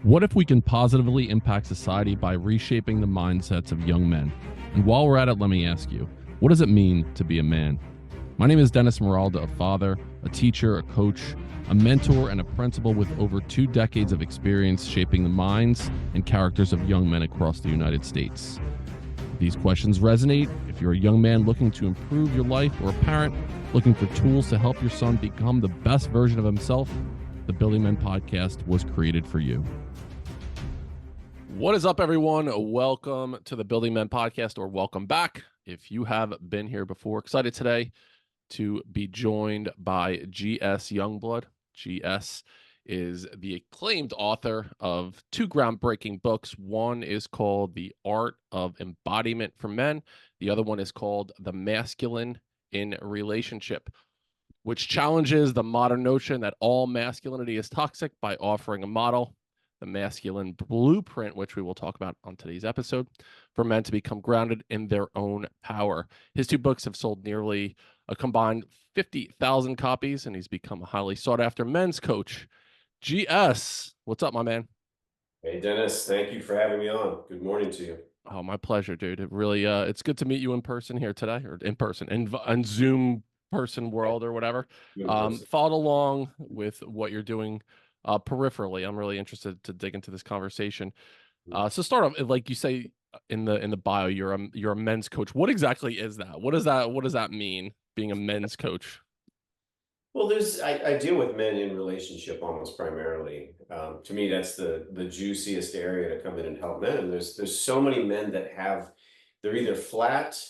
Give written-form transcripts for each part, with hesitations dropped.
What if we can positively impact society by reshaping the mindsets of young men? And while we're at it, let me ask you, what does it mean to be a man? My name is Dennis Meralda, a father, a teacher, a coach, a mentor, and a principal with over 2 decades of experience shaping the minds and characters of young men across the United States. If these questions resonate, if you're a young man looking to improve your life or a parent looking for tools to help your son become the best version of himself, the Building Men podcast was created for you. What is up, everyone? Welcome to the Building Men podcast, or welcome back if you have been here before. Excited today to be joined by GS Youngblood. GS is the acclaimed author of 2 groundbreaking books. One is called The Art of Embodiment for Men. The other one is called The Masculine in Relationship, which challenges the modern notion that all masculinity is toxic by offering a model, the masculine blueprint, which we will talk about on today's episode, for men to become grounded in their own power. His 2 books have sold nearly a combined 50,000 copies, and he's become a highly sought-after men's coach. GS, what's up, my man? Hey, Dennis, thank you for having me on. Good morning to you. Oh, my pleasure, dude. It really, it's good to meet you in person here today, or in person, in Zoom person world or whatever. Followed along with what you're doing peripherally. I'm really interested to dig into this conversation. So start off, like you say in the bio, you're a men's coach. What exactly is that? What does that mean, being a men's coach? Well, I deal with men in relationship almost primarily. To me, that's the juiciest area to come in and help men. And there's so many men that they're either flat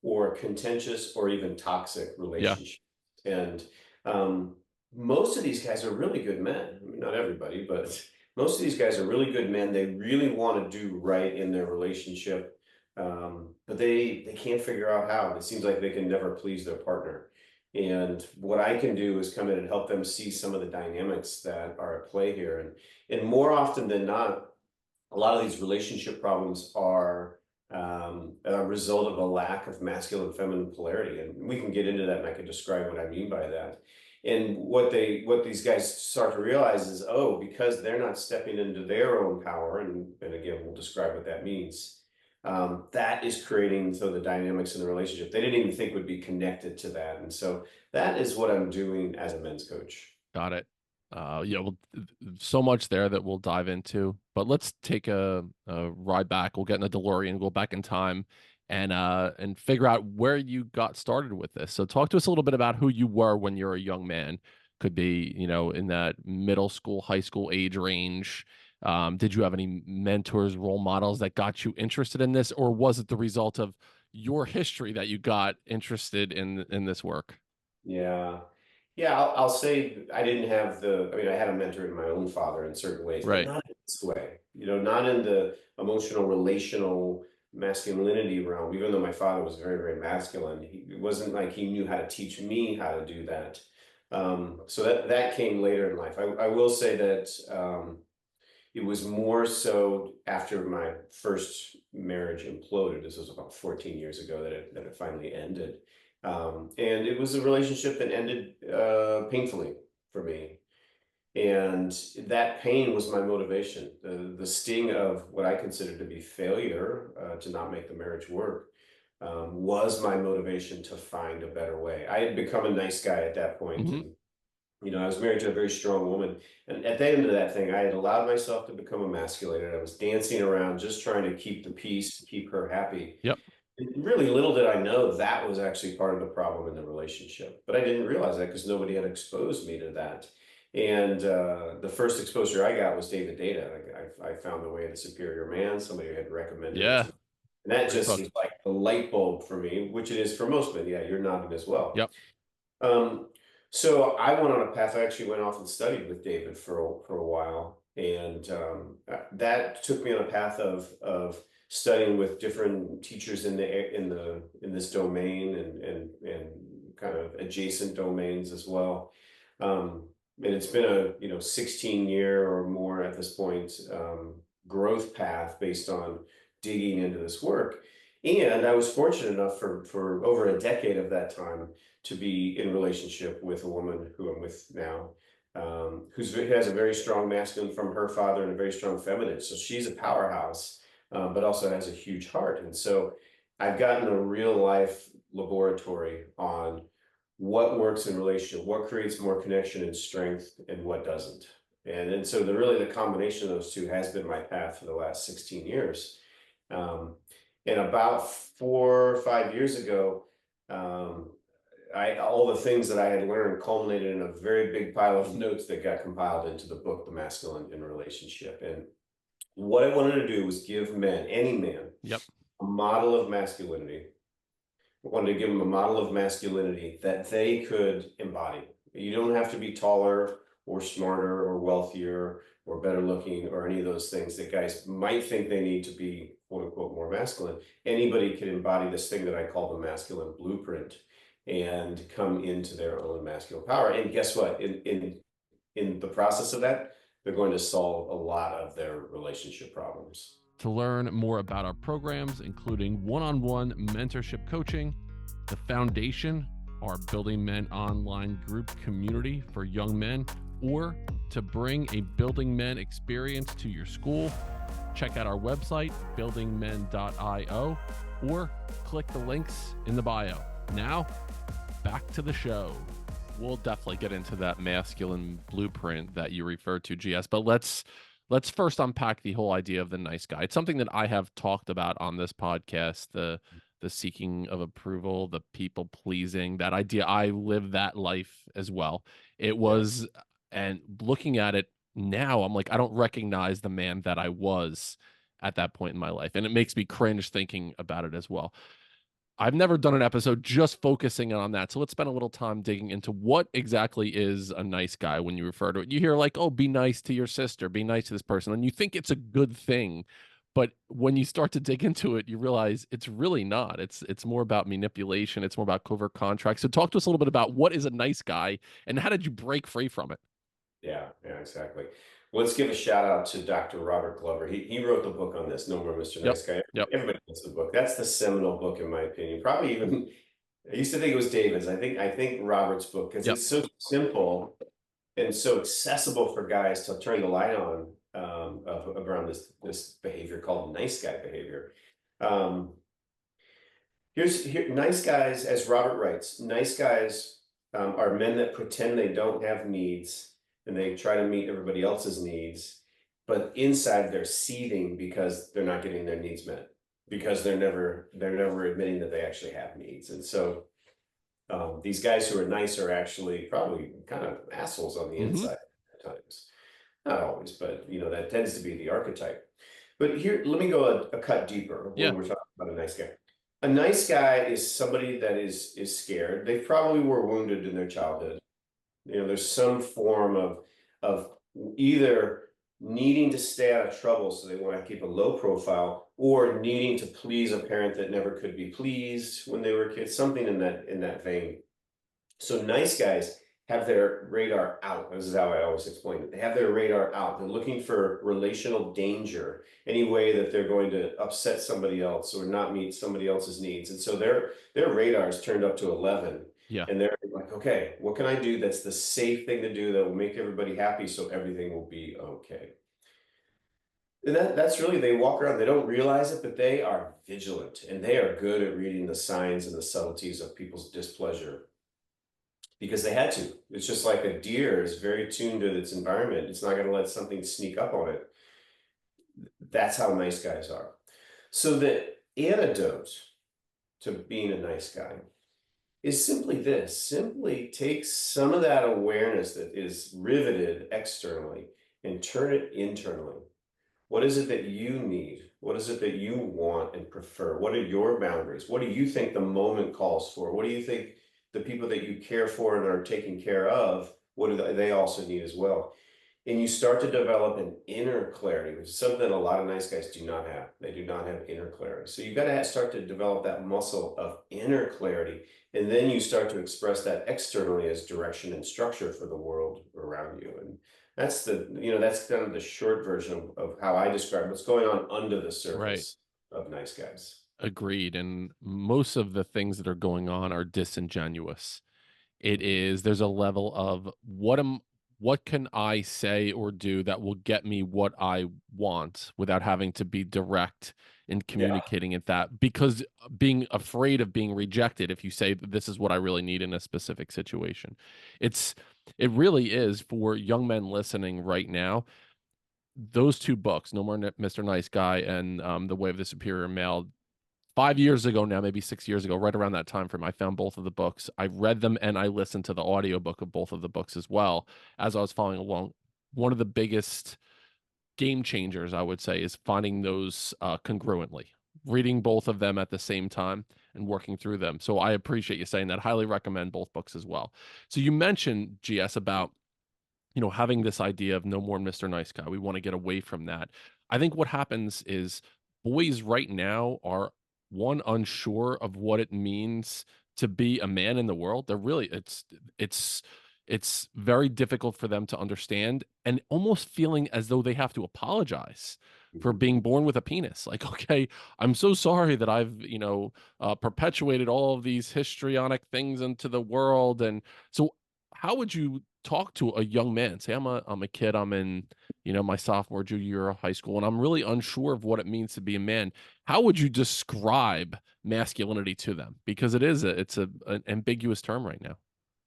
or contentious or even toxic Yeah, relationships. And um, most of these guys are really good men. I mean, not everybody, but most of these guys are really good men. They really want to do right in their relationship, but they can't figure out how. It seems like they can never please their partner. And what I can do is come in and help them see some of the dynamics that are at play here. And more often than not, a lot of these relationship problems are a result of a lack of masculine feminine polarity. And we can get into that, and I can describe what I mean by that. And what these guys start to realize is, oh, because they're not stepping into their own power, and again, we'll describe what that means. That is creating the dynamics in the relationship they didn't even think would be connected to that. And so that is what I'm doing as a men's coach. got it. Yeah, well, so much there that we'll dive into, but let's take a ride back. We'll get in a DeLorean, go back in time, and figure out where you got started with this. So talk to us a little bit about who you were when you're a young man. Could be, in that middle school, high school age range. Did you have any mentors, role models that got you interested in this, or was it the result of your history that you got interested in this work? Yeah. Yeah, I'll say I didn't have I mean, I had a mentor in my own father in certain ways, but Right. not in this way, not in the emotional, relational masculinity realm. Even though my father was very, very masculine, it wasn't like he knew how to teach me how to do that. So that came later in life. I will say that it was more so after my first marriage imploded. This was about 14 years ago that it finally ended. And it was a relationship that ended painfully for me. And that pain was my motivation. The sting of what I considered to be failure to not make the marriage work was my motivation to find a better way. I had become a nice guy at that point, Hmm. and I was married to a very strong woman. And at the end of that thing, I had allowed myself to become emasculated. I was dancing around just trying to keep the peace, to keep her happy. Yep. And really little did I know that was actually part of the problem in the relationship. But I didn't realize that because nobody had exposed me to that. And the first exposure I got was David Deida. I found The Way of the Superior Man. Somebody had recommended it to Yeah. me. And that Great just book. was like the light bulb for me, which it is for most men. Yeah, you're nodding as well. Yep. Um, so I went on a path. I actually went off and studied with David for a while, and that took me on a path of studying with different teachers in this domain and kind of adjacent domains as well. And it's been a 16-year or more at this point growth path based on digging into this work. And I was fortunate enough for over a decade of that time to be in relationship with a woman who I'm with now. who has a very strong masculine from her father and a very strong feminine. So she's a powerhouse, but also has a huge heart. And so I've gotten a real life laboratory on what works in relationship, what creates more connection and strength, and what doesn't. And so really the combination of those two has been my path for the last 16 years. And about 4 or 5 years ago, um, all the things that I had learned culminated in a very big pile of notes that got compiled into the book, The Masculine in Relationship. And what I wanted to do was give men, any man, Yep. a model of masculinity. I wanted to give them a model of masculinity that they could embody. You don't have to be taller or smarter or wealthier or better looking or any of those things that guys might think they need to be, quote unquote, more masculine. Anybody can embody this thing that I call the masculine blueprint and come into their own masculine power. And guess what? In the process of that, they're going to solve a lot of their relationship problems. To learn more about our programs, including one-on-one mentorship coaching, the foundation, our Building Men online group community for young men, or to bring a Building Men experience to your school, check out our website, buildingmen.io, or click the links in the bio. Now, back to the show. We'll definitely get into that masculine blueprint that you referred to, GS, but let's first unpack the whole idea of the nice guy. It's something that I have talked about on this podcast, the seeking of approval, the people pleasing, that idea. I live that life as well. It was, and looking at it now, I'm like, I don't recognize the man that I was at that point in my life. And it makes me cringe thinking about it as well. I've never done an episode just focusing on that. So let's spend a little time digging into what exactly is a nice guy when you refer to it. You hear like, oh, be nice to your sister, be nice to this person. And you think it's a good thing. But when you start to dig into it, you realize it's really not. It's more about manipulation. It's more about covert contracts. So talk to us a little bit about what is a nice guy and how did you break free from it? Yeah, exactly. Let's give a shout out to Dr. Robert Glover. He wrote the book on this, No More Mr. Yep. Nice Guy. Yep. Everybody knows the book. That's the seminal book, in my opinion. Probably even, I used to think it was David's. I think Robert's book, because Yep. it's so simple and so accessible for guys to turn the light on around this behavior called nice guy behavior. Um, nice guys, as Robert writes, nice guys are men that pretend they don't have needs and they try to meet everybody else's needs, but inside they're seething because they're not getting their needs met, because they're never admitting that they actually have needs. And so these guys who are nice are actually probably kind of assholes on the inside at times. Not always, but that tends to be the archetype. But here, let me go a cut deeper Yeah. when we're talking about a nice guy. A nice guy is somebody that is scared. They probably were wounded in their childhood. There's some form of either needing to stay out of trouble, so they want to keep a low profile, or needing to please a parent that never could be pleased when they were kids, something in that vein. So nice guys have their radar out. This is how I always explain it. They have their radar out. They're looking for relational danger, any way that they're going to upset somebody else or not meet somebody else's needs. And so their radar is turned up to 11. Yeah. And they're like, okay, what can I do that's the safe thing to do that will make everybody happy so everything will be okay? And that's really, they walk around, they don't realize it, but they are vigilant and they are good at reading the signs and the subtleties of people's displeasure, because they had to. It's just like a deer is very tuned to its environment. It's not going to let something sneak up on it. That's how nice guys are. So the antidote to being a nice guy is simply this: simply take some of that awareness that is riveted externally and turn it internally. What is it that you need? What is it that you want and prefer? What are your boundaries? What do you think the moment calls for? What do you think the people that you care for and are taking care of, what do they also need as well? And you start to develop an inner clarity, which is something that a lot of nice guys do not have. They do not have inner clarity. So you've got to start to develop that muscle of inner clarity. And then you start to express that externally as direction and structure for the world around you. And that's that's kind of the short version of how I describe what's going on under the surface of nice guys. Agreed. And most of the things that are going on are disingenuous. There's a level of what can I say or do that will get me what I want without having to be direct in Yeah. communicating it, that because being afraid of being rejected if you say that this is what I really need in a specific situation. It's it really is for young men listening right now. Those two books, No More Mr. Nice Guy and The Way of the Superior Male, 5 years ago now, maybe 6 years ago, right around that time frame, I found both of the books. I read them and I listened to the audiobook of both of the books as well as I was following along. One of the biggest game changers, I would say, is finding those congruently, reading both of them at the same time and working through them. So I appreciate you saying that. Highly recommend both books as well. So you mentioned, GS, about having this idea of no more Mr. Nice Guy. We want to get away from that. I think what happens is boys right now are one unsure of what it means to be a man in the world. They're really it's it's very difficult for them to understand and almost feeling as though they have to apologize for Mhm. being born with a penis. Like, okay, I'm so sorry that I've, perpetuated all of these histrionic things into the world. And so how would you talk to a young man? Say I'm a kid, I'm in, my sophomore, junior year of high school, and I'm really unsure of what it means to be a man. How would you describe masculinity to them? Because it's an ambiguous term right now.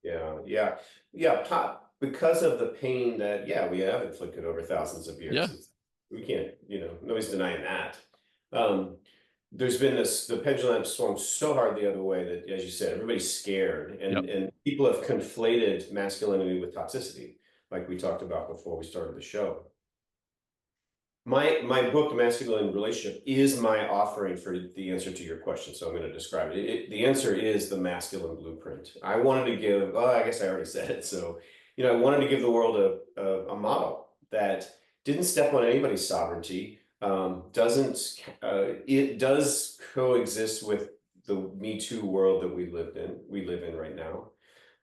Yeah, yeah, yeah. Because of the pain that, yeah, we have inflicted over thousands of Yeah. years. We can't, nobody's denying that. Um, there's been the pendulum has swung so hard the other way that, as you said, everybody's scared, Yep. and people have conflated masculinity with toxicity, like we talked about before we started the show. My book, The Masculine Relationship, is my offering for the answer to your question. So I'm going to describe it. The answer is the masculine blueprint. I wanted to give, oh, I guess I already said it. So, I wanted to give the world a model that didn't step on anybody's sovereignty, doesn't, it does coexist with the Me Too world that we live in right now.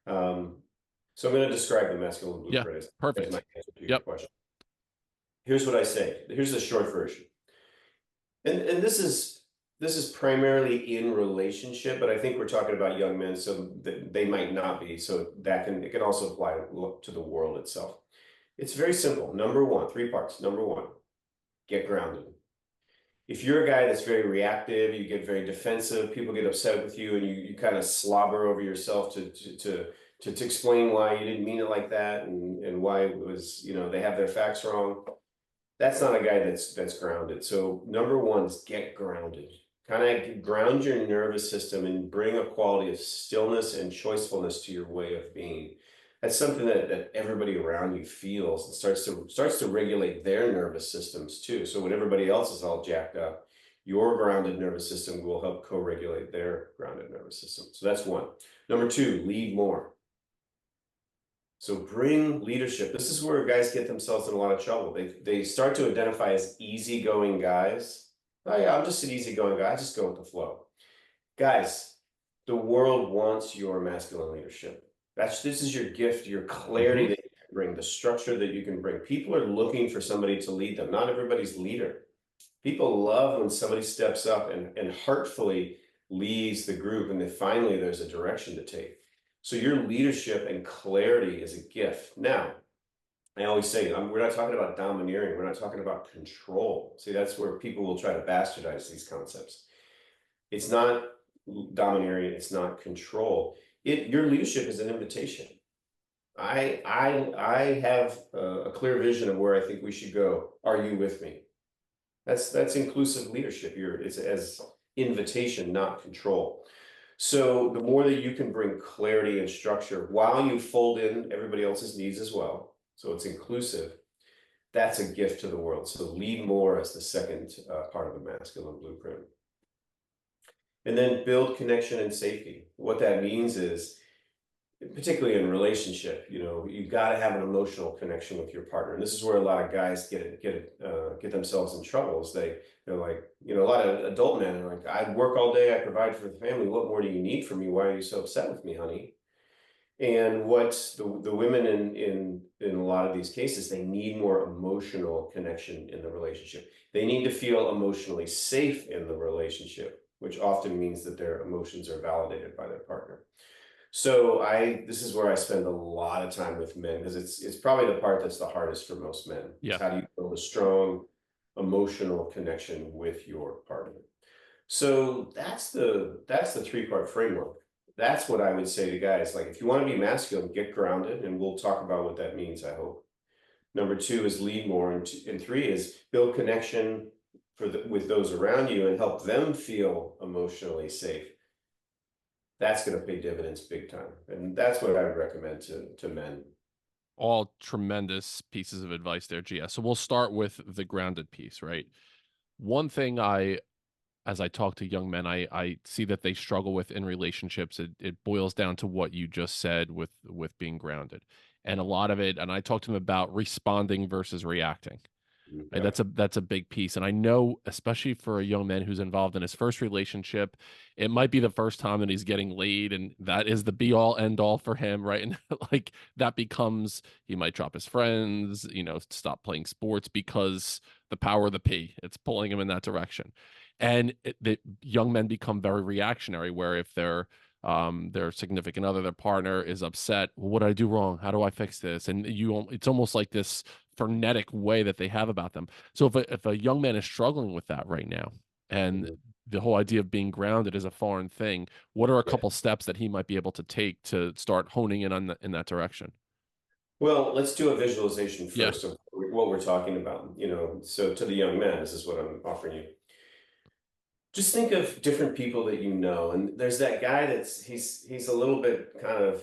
Um, so I'm going to describe the masculine Yeah. blueprint as my Perfect. answer to your Yep. question. Here's what I say. Here's the short version. And this is primarily in relationship, but I think we're talking about young men, so they might not be. So it can also apply to the world itself. It's very simple. Number one, three parts. Number one, get grounded. If you're a guy that's very reactive, you get very defensive, people get upset with you, and you kind of slobber over yourself to explain why you didn't mean it like that, and why it was, they have their facts wrong. That's not a guy that's grounded. So number one is get grounded. Kind of ground your nervous system and bring a quality of stillness and choicefulness to your way of being. That's something that everybody around you feels and starts to regulate their nervous systems too. So when everybody else is all jacked up, your grounded nervous system will help co-regulate their grounded nervous system. So that's one. Number two, lead more. So bring leadership. This is where guys get themselves in a lot of trouble. They start to identify as easygoing guys. Oh yeah, I'm just an easygoing guy. I just go with the flow. Guys, the world wants your masculine leadership. This is your gift, your clarity Hmm. that you can bring, the structure that you can bring. People are looking for somebody to lead them. Not everybody's leader. People love when somebody steps up and heartfully leads the group, and then finally there's a direction to take. So your leadership and clarity is a gift. Now, I always say, we're not talking about domineering. We're not talking about control. See, that's where people will try to bastardize these concepts. It's not domineering. It's not control. Your leadership is an invitation. I have a clear vision of where I think we should go. Are you with me? That's inclusive leadership. It's as invitation, not control. So the more that you can bring clarity and structure while you fold in everybody else's needs as well, so it's inclusive, that's a gift to the world. So lead more as the second part of the masculine blueprint. And then build connection and safety. What that means is, particularly in relationship, you've got to have an emotional connection with your partner. And this is where a lot of guys get themselves in trouble. Is they're like, a lot of adult men are like, I work all day, I provide for the family. What more do you need from me? Why are you so upset with me, honey? And what the women in a lot of these cases, they need more emotional connection in the relationship. They need to feel emotionally safe in the relationship, which often means that their emotions are validated by their partner. So this is where I spend a lot of time with men because it's probably the part that's the hardest for most men is Yeah. how do you build a strong emotional connection with your partner. So that's the three-part framework. That's what I would say to guys. Like if you want to be masculine, get grounded, and we'll talk about what that means, I hope. Number two is lead more, and three is build connection with those around you and help them feel emotionally safe. That's going to pay dividends big time, and that's what I would recommend to men. All tremendous pieces of advice there, GS. So we'll start with the grounded piece, right? One thing as I talk to young men, I see that they struggle with in relationships. It boils down to what you just said with being grounded. And a lot of it, and I talk to them about responding versus reacting. Right? Yeah. That's a big piece. And I know, especially for a young man who's involved in his first relationship, it might be the first time that he's getting laid, and that is the be all end all for him, right? And like that becomes he might drop his friends, stop playing sports because the power of the P, it's pulling him in that direction. And the young men become very reactionary, where if their significant other, their partner is upset, well, what did I do wrong? How do I fix this? And it's almost like this frenetic way that they have about them. So if a young man is struggling with that right now, and Mhm. the whole idea of being grounded is a foreign thing, what are a Yeah. couple steps that he might be able to take to start honing in in that direction? Well, let's do a visualization Yeah. first of what we're talking about. So to the young men, this is what I'm offering you. Just think of different people that you know, and there's that guy he's a little bit kind of,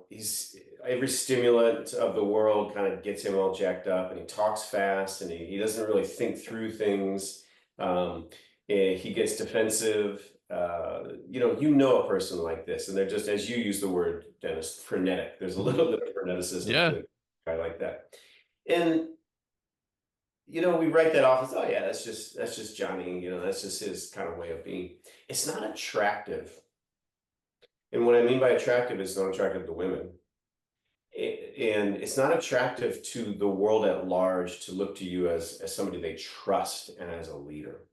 he's every stimulant of the world kind of gets him all jacked up, and he talks fast, and he doesn't really think through things. And he gets defensive. You know a person like this, and they're just, as you use the word, Dennis, frenetic. There's a Hmm. little bit of freneticism Yeah. to a guy like that. And we write that off as, oh yeah, that's just Johnny, that's just his kind of way of being. It's not attractive. And what I mean by attractive is not attractive to women. And it's not attractive to the world at large to look to you as somebody they trust and as a leader.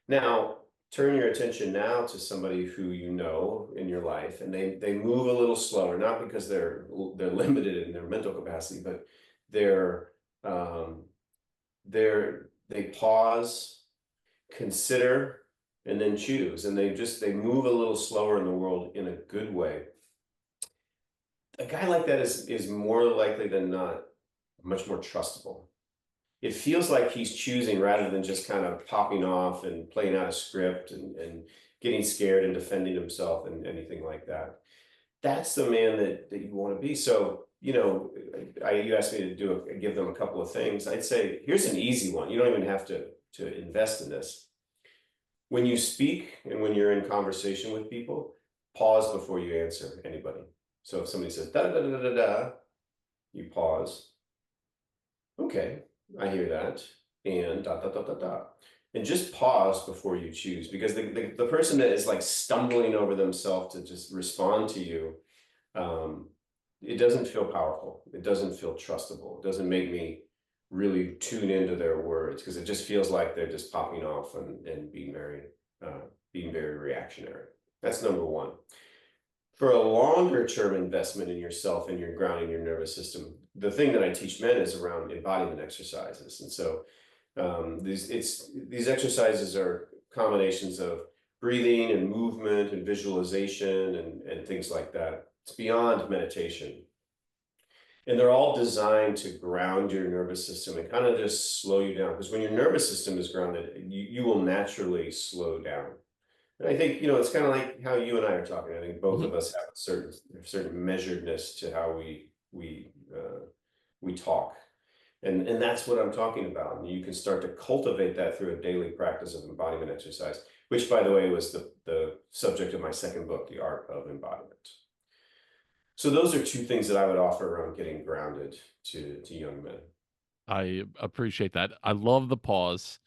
Now, turn your attention now to somebody who you know in your life, and they move a little slower, not because they're limited in their mental capacity, but they're um, they pause, consider, and then choose, and they move a little slower in the world in a good way. A guy like that is more likely than not much more trustable. It feels like he's choosing rather than just kind of popping off and playing out a script and getting scared and defending himself and anything like that. That's the man that you want to be. So, you asked me to give them a couple of things. I'd say, here's an easy one. You don't even have to invest in this. When you speak and when you're in conversation with people, pause before you answer anybody. So if somebody says da da da da da da, you pause. Okay, I hear that. And dot dot dot dot dot. And just pause before you choose, because the person that is like stumbling over themselves to just respond to you, um, it doesn't feel powerful. It doesn't feel trustable. It doesn't make me really tune into their words, because it just feels like they're just popping off and being very reactionary. That's number one. For a longer term investment in yourself and your grounding your nervous system, the thing that I teach men is around embodiment exercises. And so these exercises are combinations of breathing and movement and visualization and things like that. It's beyond meditation. And they're all designed to ground your nervous system and kind of just slow you down. Because when your nervous system is grounded, you will naturally slow down. And I think, it's kind of like how you and I are talking. I think both Hmm. of us have a certain measuredness to how we talk. And that's what I'm talking about. And you can start to cultivate that through a daily practice of embodiment exercise, which, by the way, was the subject of my second book, The Art of Embodiment. So those are two things that I would offer around getting grounded to young men. I appreciate that. I love the pause.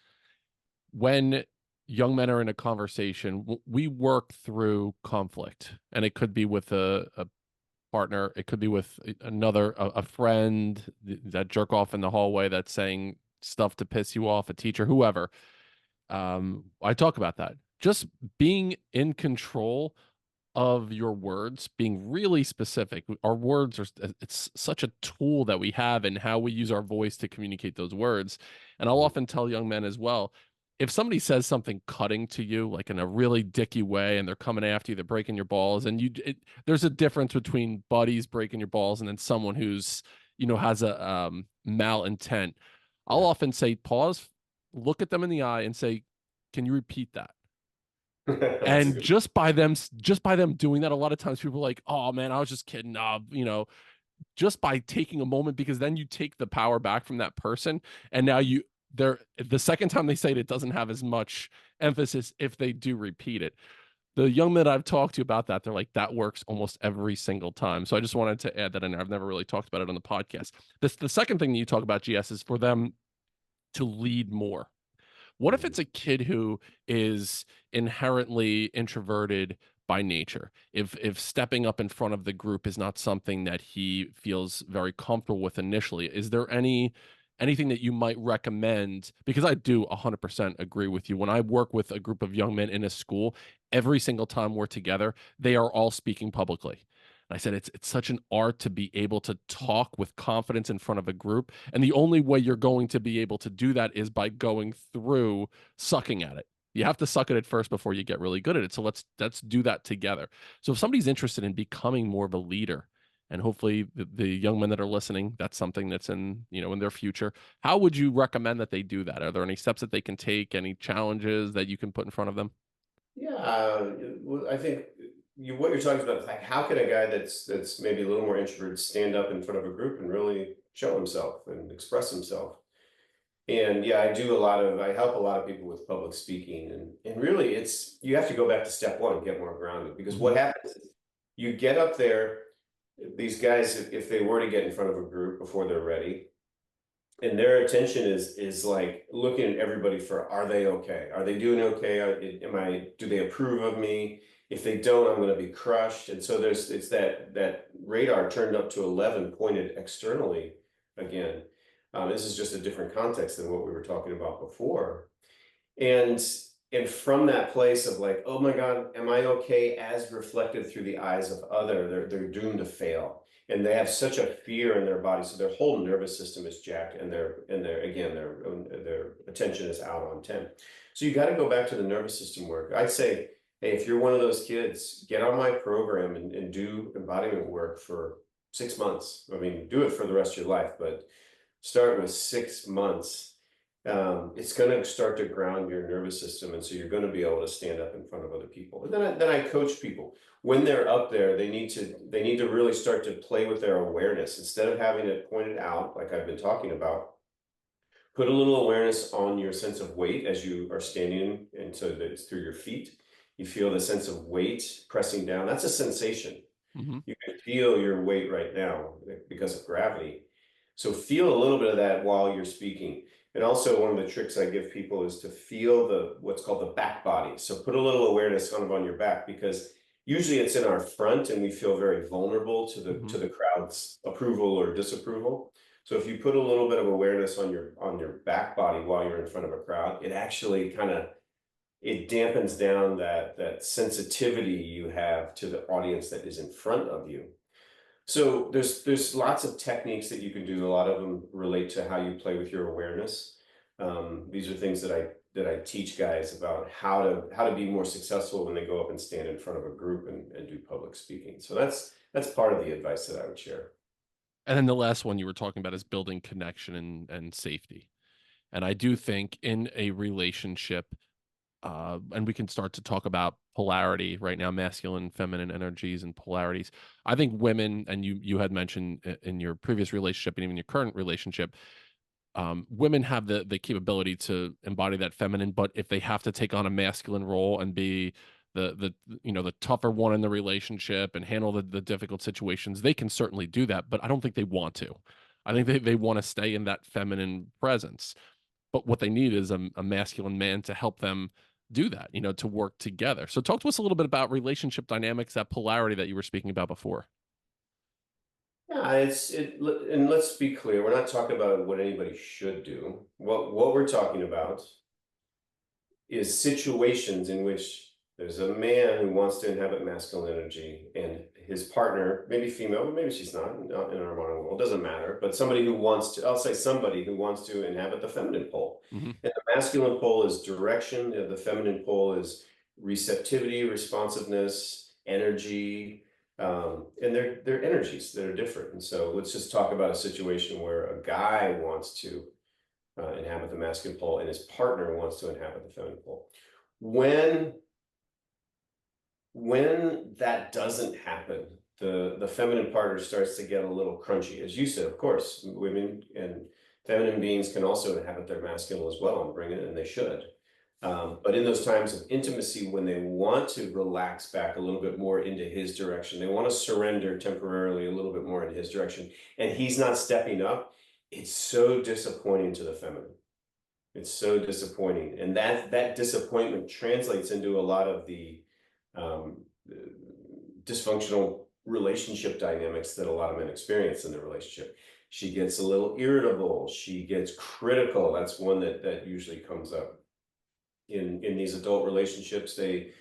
When young men are in a conversation, we work through conflict, and it could be with a partner, it could be with a friend, that jerk off in the hallway that's saying stuff to piss you off, a teacher, whoever. I talk about that. Just being in control of your words being really specific. Our words are, it's such a tool that we have and how we use our voice to communicate those words. And I'll often tell young men as well, if somebody says something cutting to you, like in a really dicky way, and they're coming after you, they're breaking your balls, and there's a difference between buddies breaking your balls and then someone who's, has a malintent. I'll Yeah. often say, pause, look at them in the eye, and say, "Can you repeat that?" That's a And good. just by them doing that, a lot of times people are like, "Oh man, I was just kidding." Just by taking a moment, because then you take the power back from that person, and now they're the second time they say it doesn't have as much emphasis if they do repeat it. The young men I've talked to about that, they're like, that works almost every single time. So I just wanted to add that in there. I've never really talked about it on the podcast. The second thing that you talk about, GS, is for them to lead more. What if Mhm. it's a kid who is inherently introverted by nature? If stepping up in front of the group is not something that he feels very comfortable with initially, is there anything that you might recommend? Because I do 100% agree with you. When I work with a group of young men in a school, every single time we're together, they are all speaking publicly. And I said it's such an art to be able to talk with confidence in front of a group. And the only way you're going to be able to do that is by going through sucking at it. You have to suck at it first before you get really good at it. So let's do that together. So if somebody's interested in becoming more of a leader, and hopefully the young men that are listening, that's something that's in their future. How would you recommend that they do that? Are there any steps that they can take? Any challenges that you can put in front of them? Yeah, well, I think what you're talking about is like how can a guy that's maybe a little more introverted stand up in front of a group and really show himself and express himself? And yeah, I help a lot of people with public speaking, and really you have to go back to step one and get more grounded, because Hmm. what happens is you get up there, these guys, if they were to get in front of a group before they're ready, and their attention is like looking at everybody for, are they okay? Are they doing okay? Do they approve of me? If they don't, I'm going to be crushed. And so it's that radar turned up to 11 pointed externally again. This is just a different context than what we were talking about before. And and from that place of like, oh my God, am I okay, as reflected through the eyes of other, they're doomed to fail. And they have such a fear in their body. So their whole nervous system is jacked, and their attention is out on 10. So you got to go back to the nervous system work. I'd say, hey, if you're one of those kids, get on my program and do embodiment work for 6 months. I mean, do it for the rest of your life, but start with 6 months. It's going to start to ground your nervous system, and so you're going to be able to stand up in front of other people. And then I coach people when they're up there. They need to really start to play with their awareness instead of having it pointed out, like I've been talking about. Put a little awareness on your sense of weight as you are standing, and so that it's through your feet. You feel the sense of weight pressing down. That's a sensation. Hmm. You can feel your weight right now because of gravity. So feel a little bit of that while you're speaking. And also, one of the tricks I give people is to feel what's called the back body. So put a little awareness kind of on your back, because usually it's in our front and we feel very vulnerable to the Hmm. to the crowd's approval or disapproval. So if you put a little bit of awareness on your back body while you're in front of a crowd, it actually it dampens down that sensitivity you have to the audience that is in front of you. So there's lots of techniques that you can do. A lot of them relate to how you play with your awareness. These are things that I teach guys about how to be more successful when they go up and stand in front of a group and do public speaking. So that's part of the advice that I would share. And then the last one you were talking about is building connection and safety. And I do think in a relationship, and we can start to talk about polarity right now, masculine, feminine energies and polarities. I think women, and you had mentioned in your previous relationship and even your current relationship, women have the capability to embody that feminine, but if they have to take on a masculine role and be the tougher one in the relationship and handle the difficult situations, they can certainly do that, but I don't think they want to. I think they want to stay in that feminine presence, but what they need is a masculine man to help them do that, to work together. So talk to us a little bit about relationship dynamics, that polarity that you were speaking about before. Yeah, and let's be clear, we're not talking about what anybody should do. What we're talking about is situations in which There's a man who wants to inhabit masculine energy, and his partner, maybe female, but maybe she's not in our modern world, doesn't matter. But somebody who wants to, I'll say somebody who wants to inhabit the feminine pole. Hmm. And the masculine pole is direction, and the feminine pole is receptivity, responsiveness, energy, and they're energies that are different. And so let's just talk about a situation where a guy wants to inhabit the masculine pole, and his partner wants to inhabit the feminine pole. When that doesn't happen, the feminine partner starts to get a little crunchy. As you said, of course, women and feminine beings can also inhabit their masculine as well and bring it, and they should. But in those times of intimacy, when they want to relax back a little bit more into his direction, they want to surrender temporarily a little bit more in his direction, and he's not stepping up, it's so disappointing to the feminine. It's so disappointing. And that disappointment translates into a lot of the um, dysfunctional relationship dynamics that a lot of men experience in their relationship. She gets a little irritable. She gets critical. That's one that usually comes up in these adult relationships. The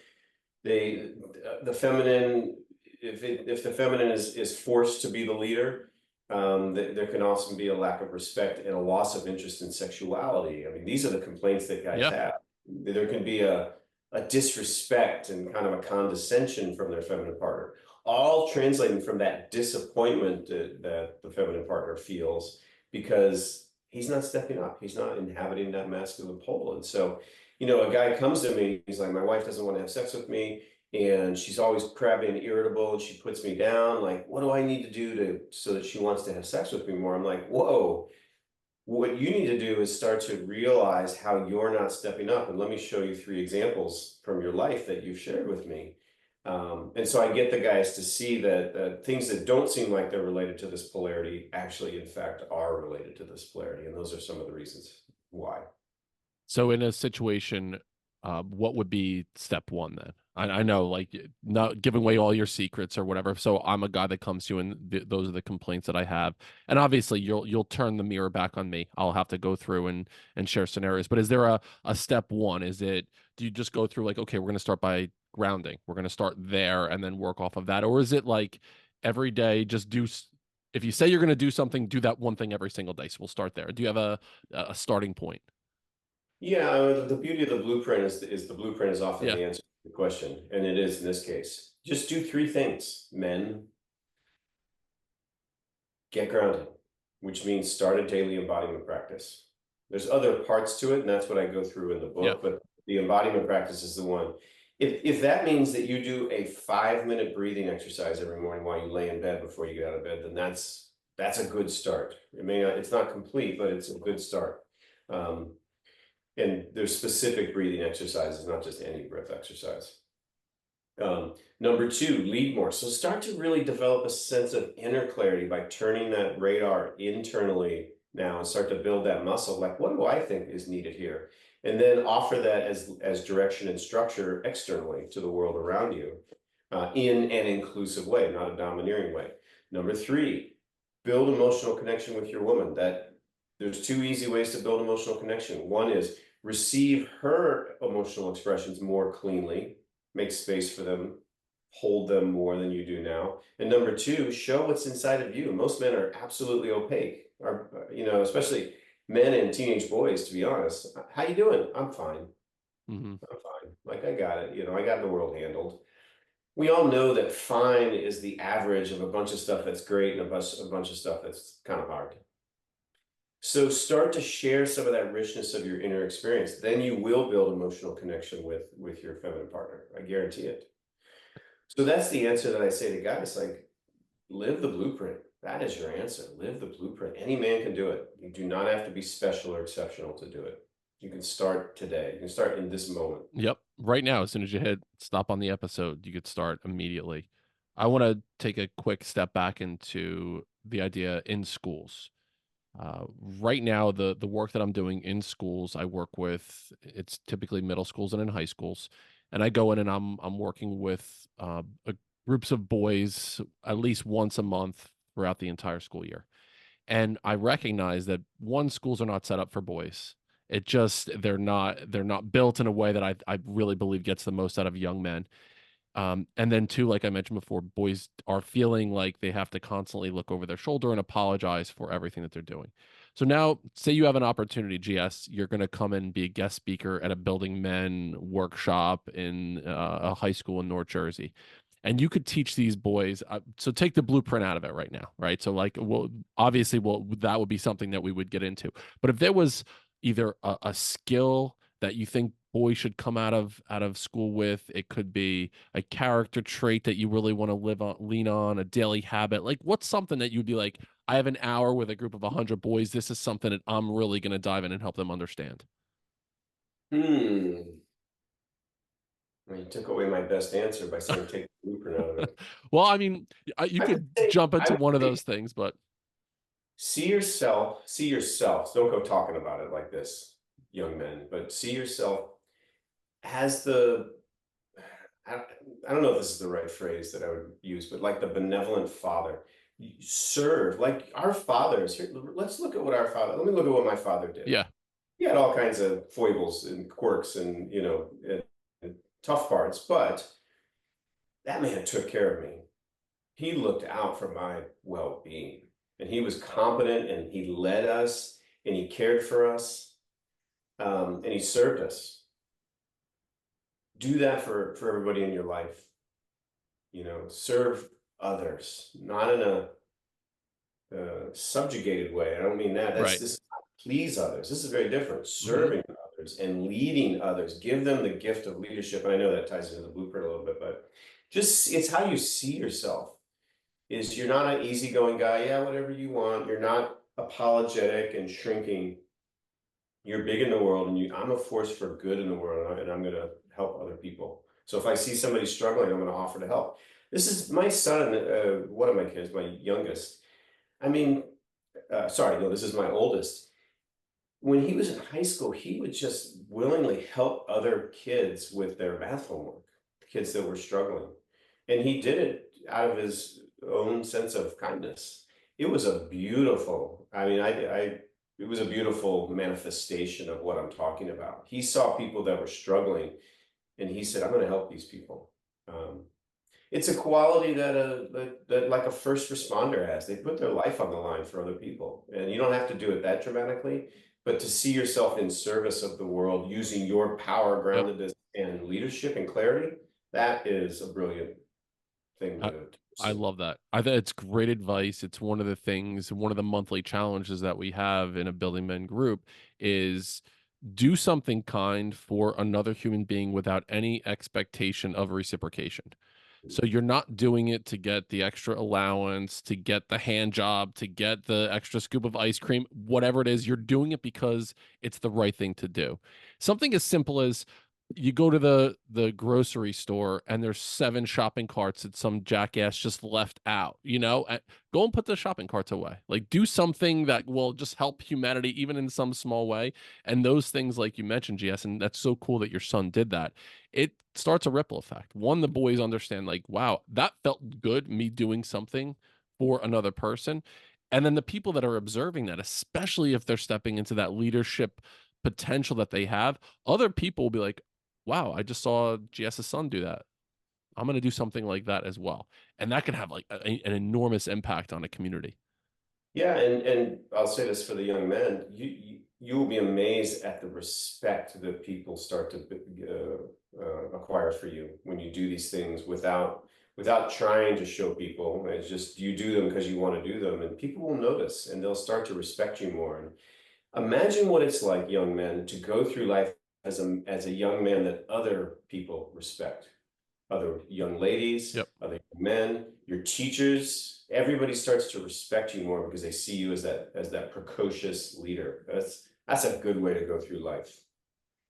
feminine, if the feminine is forced to be the leader, there can also be a lack of respect and a loss of interest in sexuality. I mean, these are the complaints that guys Yeah. have. There can be a disrespect and kind of a condescension from their feminine partner, all translating from that disappointment that the feminine partner feels because he's not stepping up. He's not inhabiting that masculine pole. And so, a guy comes to me, he's like, my wife doesn't want to have sex with me, and she's always crabby and irritable, and she puts me down. Like, what do I need to do so that she wants to have sex with me more? I'm like, whoa, what you need to do is start to realize how you're not stepping up. And let me show you 3 examples from your life that you've shared with me. And so I get the guys to see that things that don't seem like they're related to this polarity actually, in fact, are related to this polarity. And those are some of the reasons why. So in a situation, what would be step one then? I know, like, not giving away all your secrets or whatever. So I'm a guy that comes to you, and those are the complaints that I have. And obviously, you'll turn the mirror back on me. I'll have to go through and share scenarios. But is there a step one? Do you just go through like, okay, we're going to start by grounding. We're going to start there and then work off of that, or is it like every day just do? If you say you're going to do something, do that one thing every single day. So we'll start there. Do you have a starting point? Yeah, the beauty of the blueprint is the blueprint is often Yeah. the answer to the question, and it is in this case. Just do 3 things, men. Get grounded, which means start a daily embodiment practice. There's other parts to it, and that's what I go through in the Yeah. book, but the embodiment practice is the one. If that means that you do a 5-minute breathing exercise every morning while you lay in bed before you get out of bed, then that's a good start. It's not complete, but it's a good start. And there's specific breathing exercises, not just any breath exercise. Number 2, lead more. So start to really develop a sense of inner clarity by turning that radar internally now and start to build that muscle. Like, what do I think is needed here? And then offer that as direction and structure externally to the world around you in an inclusive way, not a domineering way. Number 3, build emotional connection with your woman. There's 2 easy ways to build emotional connection. One is receive her emotional expressions more cleanly, make space for them, hold them more than you do now. And number 2, show what's inside of you. Most men are absolutely opaque, especially men and teenage boys, to be honest. How you doing? I'm fine. Hmm. I'm fine. Like, I got it. I got the world handled. We all know that fine is the average of a bunch of stuff that's great and a bunch of stuff that's kind of hard. So start to share some of that richness of your inner experience. Then you will build emotional connection with your feminine partner. I guarantee it. So that's the answer that I say to guys, like, live the blueprint. That is your answer. Live the blueprint. Any man can do it. You do not have to be special or exceptional to do it. You can start today. You can start in this moment. Yep. Right now, as soon as you hit stop on the episode, you could start immediately. I want to take a quick step back into the idea in schools. Right now, the work that I'm doing in schools, I work with, it's typically middle schools and in high schools, and I go in and I'm working with groups of boys at least once a month throughout the entire school year. And I recognize that, one, schools are not set up for boys, They're not built in a way that I really believe gets the most out of young men. And then too, like I mentioned before, boys are feeling like they have to constantly look over their shoulder and apologize for everything that they're doing. So now, say you have an opportunity, GS, you're going to come and be a guest speaker at a Building Men workshop in a high school in North Jersey. And you could teach these boys. So take the blueprint out of it right now, right? So like, well, obviously, well, that would be something that we would get into. But if there was either a skill that you think boys should come out of school with, it could be a character trait that you really want to lean on, a daily habit. Like, what's something that you'd be like, I have an hour with a group of 100 boys. This is something that I'm really going to dive in and help them understand. Hmm. Well, you took away my best answer by saying take the blueprint out of it. Well, I mean, you I would could say, jump I into would one of say, those things, but see yourself, see yourself. Don't go talking about it like this, young men, but see yourself as I, I don't know if this is the right phrase that I would use, but like the benevolent father. You serve like our fathers. Here, let's look at what our father, let me look at what my father did. yeah, He had all kinds of foibles and quirks and, and tough parts, but that man took care of me. He looked out for my well-being, and he was competent, and he led us, and he cared for us, and he served us. Do that for everybody in your life. Serve others, not in a subjugated way. I don't mean that. right. This is not please others. This is very different. Hmm. Serving others and leading others. Give them the gift of leadership. And I know that ties into the blueprint a little bit, but just it's how you see yourself. Is you're not an easygoing guy. Yeah, whatever you want. You're not apologetic and shrinking. You're big in the world, and I'm a force for good in the world, and I'm going to help other people. So if I see somebody struggling, I'm going to offer to help. This is my son. One of my kids, my youngest. I mean, sorry, no, this is my oldest. When he was in high school, he would just willingly help other kids with their math homework, kids that were struggling. And he did it out of his own sense of kindness. It was a beautiful, I mean, it was a beautiful manifestation of what I'm talking about. He saw people that were struggling, and he said, I'm going to help these people. Um, it's a quality that like a first responder has. They put their life on the line for other people, and you don't have to do it that dramatically, but to see yourself in service of the world using your power, Yep. groundedness, and leadership and clarity, that is a brilliant thing I, to I pursue. love that. I think it's great advice. It's one of the monthly challenges that we have in a Building Men group is do something kind for another human being without any expectation of reciprocation. So you're not doing it to get the extra allowance, to get the hand job, to get the extra scoop of ice cream, whatever it is, you're doing it because it's the right thing to do. Something as simple as you go to the grocery store and there's 7 shopping carts that some jackass just left out, go and put the shopping carts away. Like do something that will just help humanity even in some small way. And those things like you mentioned, GS, and that's so cool that your son did that. It starts a ripple effect. One, the boys understand like, wow, that felt good, me doing something for another person. And then the people that are observing that, especially if they're stepping into that leadership potential that they have, other people will be like, wow, I just saw GS's son do that. I'm going to do something like that as well. And that can have like an enormous impact on a community. Yeah, and I'll say this for the young men, you will be amazed at the respect that people start to acquire for you when you do these things without trying to show people. It's just you do them because you want to do them, and people will notice, and they'll start to respect you more. And imagine what it's like, young men, to go through life as a young man that other people respect, other young ladies, Yep. other men, your teachers, everybody starts to respect you more because they see you as that precocious leader. That's a good way to go through life.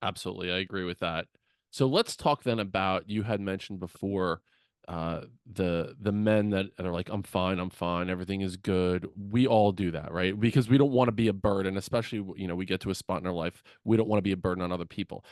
Absolutely. I agree with that. So let's talk then about you had mentioned before the men that are like, I'm fine, everything is good. We all do that, right? Because we don't want to be a burden, especially, we get to a spot in our life, we don't want to be a burden on other people.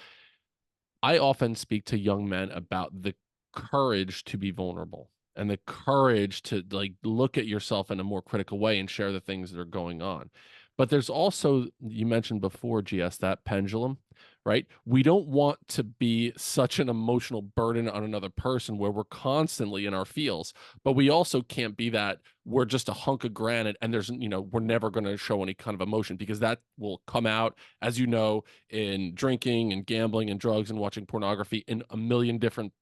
I often speak to young men about the courage to be vulnerable and the courage to like look at yourself in a more critical way and share the things that are going on. But there's also, you mentioned before, GS, that pendulum, right? We don't want to be such an emotional burden on another person where we're constantly in our feels, but we also can't be that we're just a hunk of granite and there's, we're never going to show any kind of emotion, because that will come out, as you know, in drinking and gambling and drugs and watching pornography, in a million different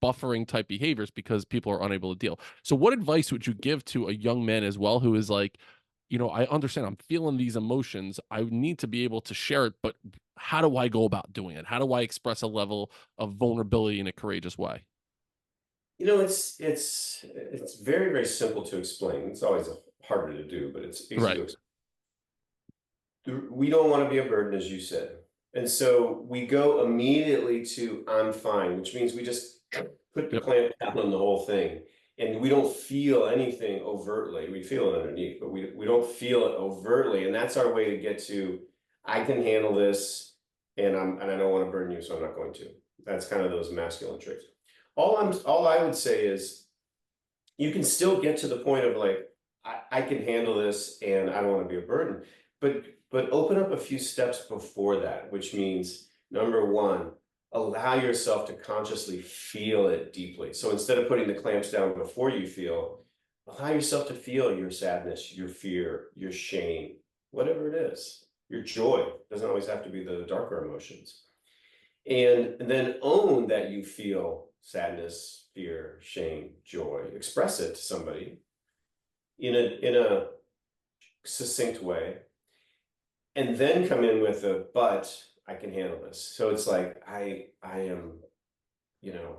buffering type behaviors, because people are unable to deal. So what advice would you give to a young man as well, who is like, I understand I'm feeling these emotions. I need to be able to share it, but how do I go about doing it? How do I express a level of vulnerability in a courageous way? It's very, very simple to explain. It's always harder to do, but it's easy Right. to explain. We don't want to be a burden, as you said. And so we go immediately to I'm fine, which means we just put the Yep. clamp down on the whole thing. And we don't feel anything overtly. We feel it underneath, but we don't feel it overtly. And that's our way to get to, I can handle this, and I don't want to burden you, so I'm not going to. That's kind of those masculine traits. All I would say is you can still get to the point of like, I can handle this and I don't want to be a burden. But open up a few steps before that, which means number one, allow yourself to consciously feel it deeply. So instead of putting the clamps down before you feel, allow yourself to feel your sadness, your fear, your shame, whatever it is, your joy. It doesn't always have to be the darker emotions. And then own that you feel sadness, fear, shame, joy. Express it to somebody in a succinct way, and then come in with a but I can handle this. So it's like I am, you know,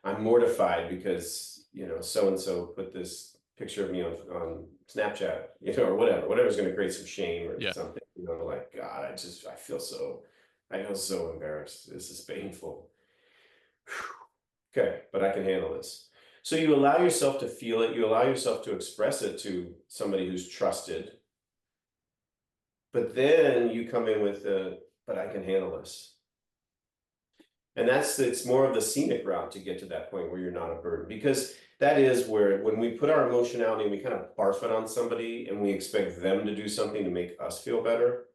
I'm mortified because so and so put this picture of me on Snapchat, or whatever's going to create some shame or Yeah. something. Like God, I feel so embarrassed. This is painful. Okay, but I can handle this. So you allow yourself to feel it. You allow yourself to express it to somebody who's trusted. But then you come in with but I can handle this. And it's more of the scenic route to get to that point where you're not a burden, because that is where, when we put our emotionality and we kind of barf it on somebody and we expect them to do something to make us feel better,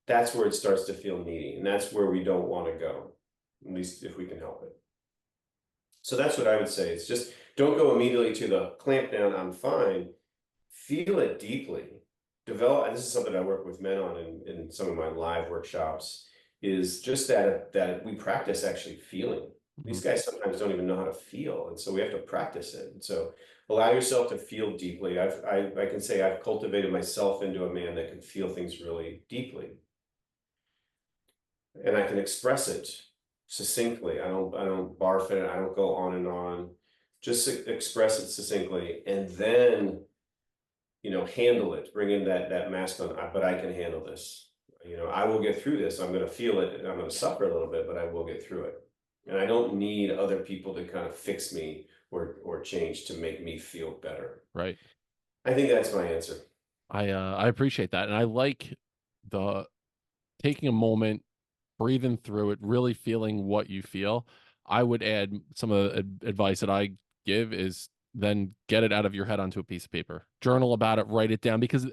that's where it starts to feel needy. And that's where we don't want to go, at least if we can help it. So that's what I would say. It's just don't go immediately to the clamp down, I'm fine. Feel it deeply. Develop, and this is something I work with men on in some of my live workshops, is just that we practice actually feeling. Mhm. These guys sometimes don't even know how to feel, and so we have to practice it. And so allow yourself to feel deeply. I can say I've cultivated myself into a man that can feel things really deeply, and I can express it succinctly. I don't barf it. I don't go on and on. Just express it succinctly, and then handle it. Bring in that masculine. But I can handle this. I will get through this. I'm going to feel it, and I'm going to suffer a little bit, but I will get through it. And I don't need other people to kind of fix me or change to make me feel better. Right. I think that's my answer. I appreciate that. And I like the taking a moment, breathing through it, really feeling what you feel. I would add some of the advice that I give is then get it out of your head onto a piece of paper. Journal about it, write it down, because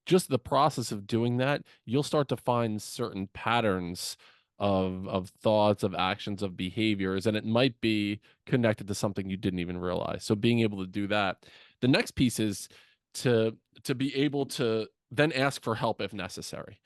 just the process of doing that, you'll start to find certain patterns of thoughts, of actions, of behaviors, and it might be connected to something you didn't even realize. So being able to do that. The next piece is to be able to then ask for help if necessary.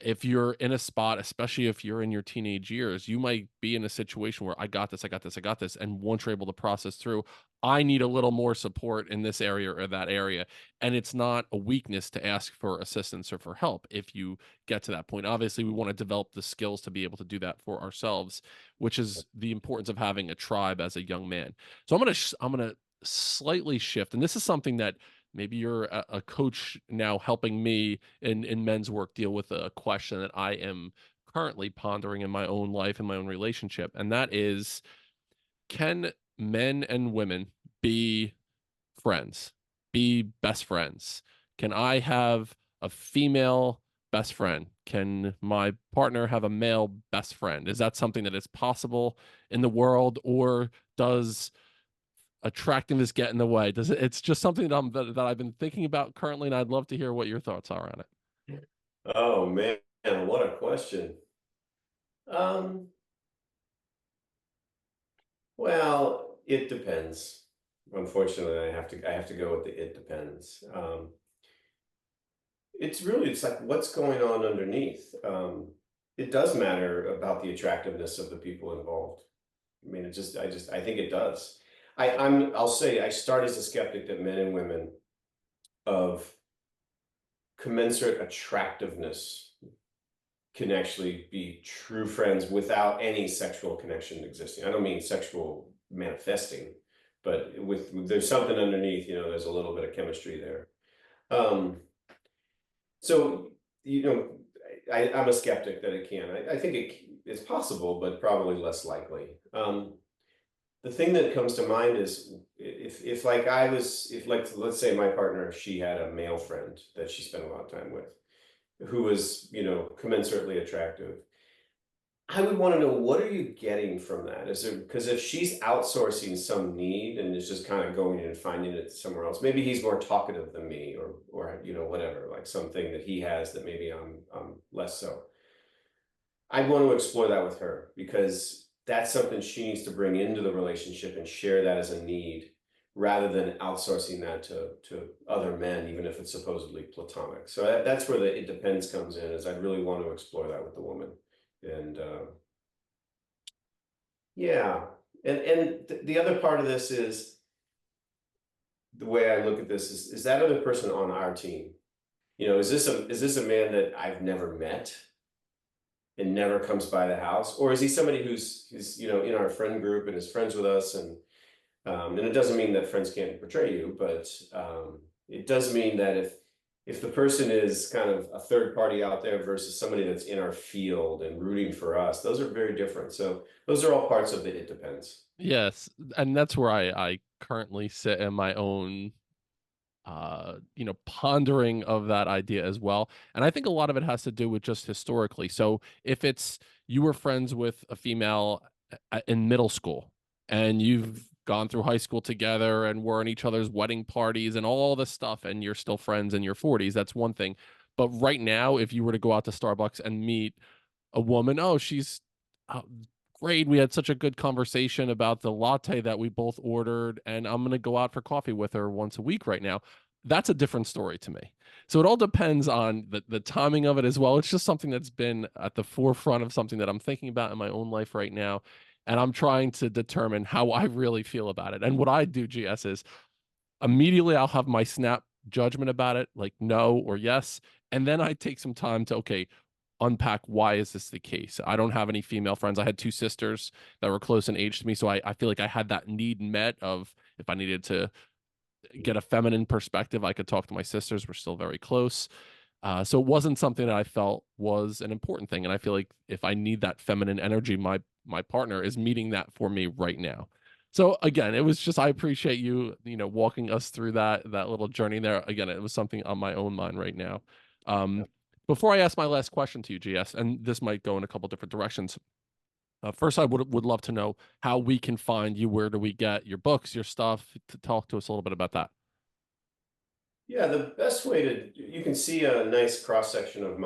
If you're in a spot, especially if you're in your teenage years, you might be in a situation where I got this, I got this, I got this. And once you're able to process through, I need a little more support in this area or that area. And it's not a weakness to ask for assistance or for help if you get to that point. Obviously, we want to develop the skills to be able to do that for ourselves, which is the importance of having a tribe as a young man. So I'm gonna slightly shift, and this is something that maybe you're a coach now helping me in men's work deal with a question that I am currently pondering in my own life and my own relationship. And that is, can men and women be friends, be best friends? Can I have a female best friend? Can my partner have a male best friend? Is that something that is possible in the world, or does attractiveness get in the way? Does it? It's just something that I've been thinking about currently, and I'd love to hear what your thoughts are on it. Oh man, what a question. Um, well, it depends. Unfortunately, I have to go with the it depends. It's like what's going on underneath. It does matter about the attractiveness of the people involved. I mean, I think it does. I'll say I start as a skeptic that men and women of commensurate attractiveness can actually be true friends without any sexual connection existing. I don't mean sexual manifesting, but there's something underneath, there's a little bit of chemistry there. Um, so, you know, I'm a skeptic that it can. I think it's possible, but probably less likely. The thing that comes to mind is if like I was, if like, let's say my partner, she had a male friend that she spent a lot of time with, who was, commensurately attractive. I would want to know, what are you getting from that? Is it because if she's outsourcing some need and is just kind of going in and finding it somewhere else, maybe he's more talkative than me, or whatever, like something that he has that maybe I'm less so. I'd want to explore that with her because that's something she needs to bring into the relationship and share that as a need rather than outsourcing that to other men, even if it's supposedly platonic. So that's where the it depends comes in, is I really want to explore that with the woman. And yeah. And the other part of this is the way I look at this is that other person on our team? Is this a man that I've never met and never comes by the house? Or is he somebody who's in our friend group and is friends with us? And it doesn't mean that friends can't betray you, but it does mean that if the person is kind of a third party out there versus somebody that's in our field and rooting for us, those are very different. So those are all parts of the it depends. Yes, and that's where I currently sit in my own pondering of that idea as well. And I think a lot of it has to do with just historically. So if it's you were friends with a female in middle school and you've gone through high school together and were in each other's wedding parties and all this stuff and you're still friends in your 40s, that's one thing. But right now, if you were to go out to Starbucks and meet a woman, oh, she's uh, great. We had such a good conversation about the latte that we both ordered, and I'm going to go out for coffee with her once a week right now. That's a different story to me. So it all depends on the timing of it as well. It's just something that's been at the forefront of something that I'm thinking about in my own life right now. And I'm trying to determine how I really feel about it. And what I do, GS, is immediately I'll have my snap judgment about it, like no or yes. And then I take some time to, okay, unpack why is this the case. I don't have any female friends. I had two sisters that were close in age to me. So I feel like I had that need met of if I needed to get a feminine perspective, I could talk to my sisters. We're still very close. So it wasn't something that I felt was an important thing. And I feel like if I need that feminine energy, my partner is meeting that for me right now. So again, it was just I appreciate you, walking us through that little journey there. Again, it was something on my own mind right now. Um, Before I ask my last question to you, GS, and this might go in a couple different directions. First, I would love to know how we can find you. Where do we get your books, your stuff? To talk to us a little bit about that. Yeah, the best way you can see a nice cross section of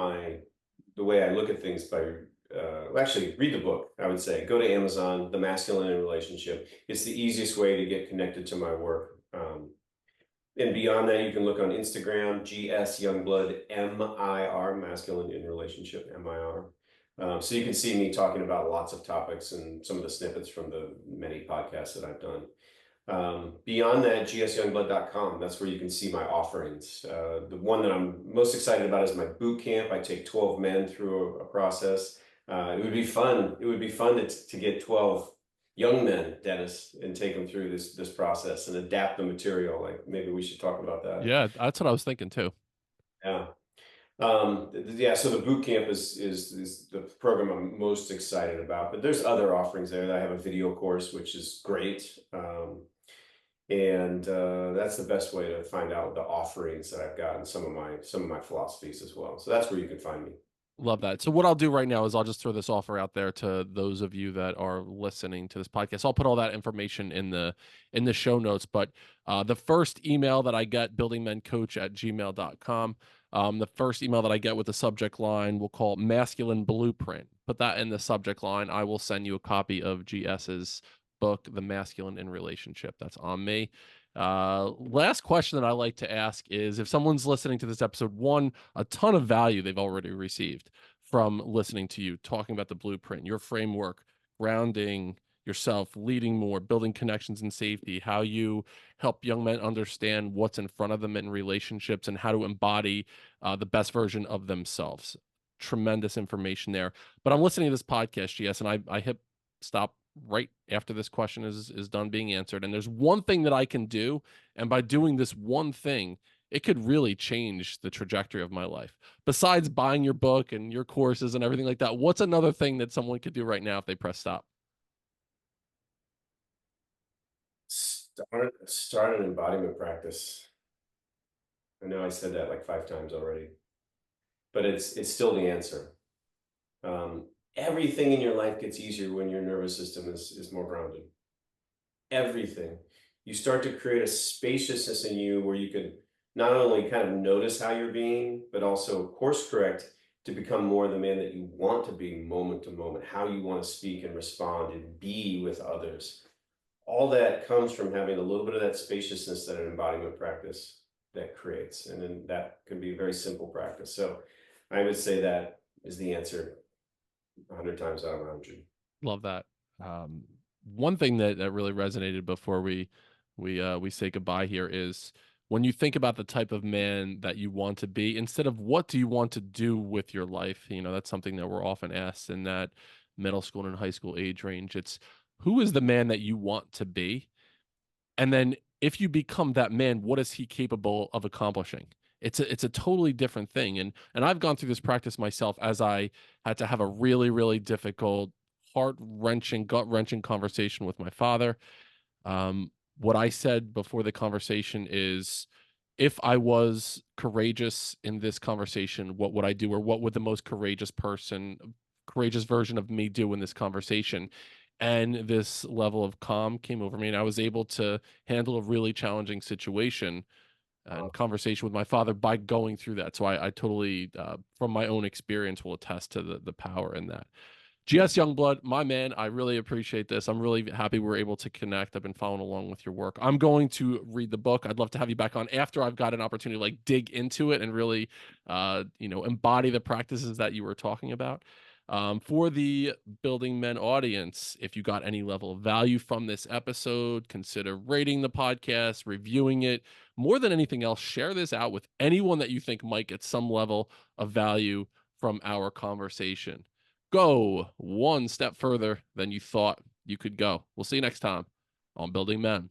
the way I look at things by, actually read the book. I would say go to Amazon, The Masculinity Relationship. It's the easiest way to get connected to my work. And beyond that, you can look on Instagram, GS Youngblood, MIR, Masculine in Relationship, MIR. So you can see me talking about lots of topics and some of the snippets from the many podcasts that I've done. Beyond that, gsyoungblood.com, that's where you can see my offerings. The one that I'm most excited about is my boot camp. I take 12 men through a process. It would be fun. It would be fun to get 12 young men, Dennis, and take them through this process and adapt the material. Like maybe we should talk about that. Yeah, that's what I was thinking too. Yeah. Yeah, so the boot camp is the program I'm most excited about, but there's other offerings there. I have a video course, which is great. And that's the best way to find out the offerings that I've got and some of my philosophies as well. So that's where you can find me. Love that. So what I'll do right now is I'll just throw this offer out there to those of you that are listening to this podcast. I'll put all that information in the show notes. But the first email that I get, buildingmencoach@gmail.com. The first email that I get with the subject line, we'll call Masculine Blueprint. Put that in the subject line. I will send you a copy of GS's book, The Masculine in Relationship. That's on me. Last question that I like to ask is, if someone's listening to this episode, one, a ton of value they've already received from listening to you talking about the blueprint, your framework, grounding yourself, leading more, building connections and safety, how you help young men understand what's in front of them in relationships and how to embody the best version of themselves. Tremendous information there. But I'm listening to this podcast, GS, and I hit stop right after this question is done being answered. And there's one thing that I can do, and by doing this one thing, it could really change the trajectory of my life. Besides buying your book and your courses and everything like that, what's another thing that someone could do right now if they press stop? Start an embodiment practice. I know I said that like 5 times already, but it's still the answer. Everything in your life gets easier when your nervous system is more grounded. Everything. You start to create a spaciousness in you where you can not only kind of notice how you're being, but also course correct to become more the man that you want to be moment to moment, how you want to speak and respond and be with others. All that comes from having a little bit of that spaciousness that an embodiment practice that creates. And then that can be a very simple practice. So I would say that is the answer 100 times out of 100. Love that. One thing that really resonated before we say goodbye here is, when you think about the type of man that you want to be, instead of what do you want to do with your life, that's something that we're often asked in that middle school and high school age range. It's, who is the man that you want to be? And then if you become that man, what is he capable of accomplishing? It's a totally different thing. And I've gone through this practice myself, as I had to have a really, really difficult, heart-wrenching, gut-wrenching conversation with my father. What I said before the conversation is, if I was courageous in this conversation, what would I do? Or what would the most courageous version of me do in this conversation? And this level of calm came over me, and I was able to handle a really challenging situation and conversation with my father by going through that. So I totally, from my own experience, will attest to the power in that. GS Youngblood, my man, I really appreciate this. I'm really happy we're able to connect. I've been following along with your work. I'm going to read the book. I'd love to have you back on after I've got an opportunity to dig into it and really, embody the practices that you were talking about. For the Building Men audience, if you got any level of value from this episode, consider rating the podcast, reviewing it. More than anything else, share this out with anyone that you think might get some level of value from our conversation. Go one step further than you thought you could go. We'll see you next time on Building Men.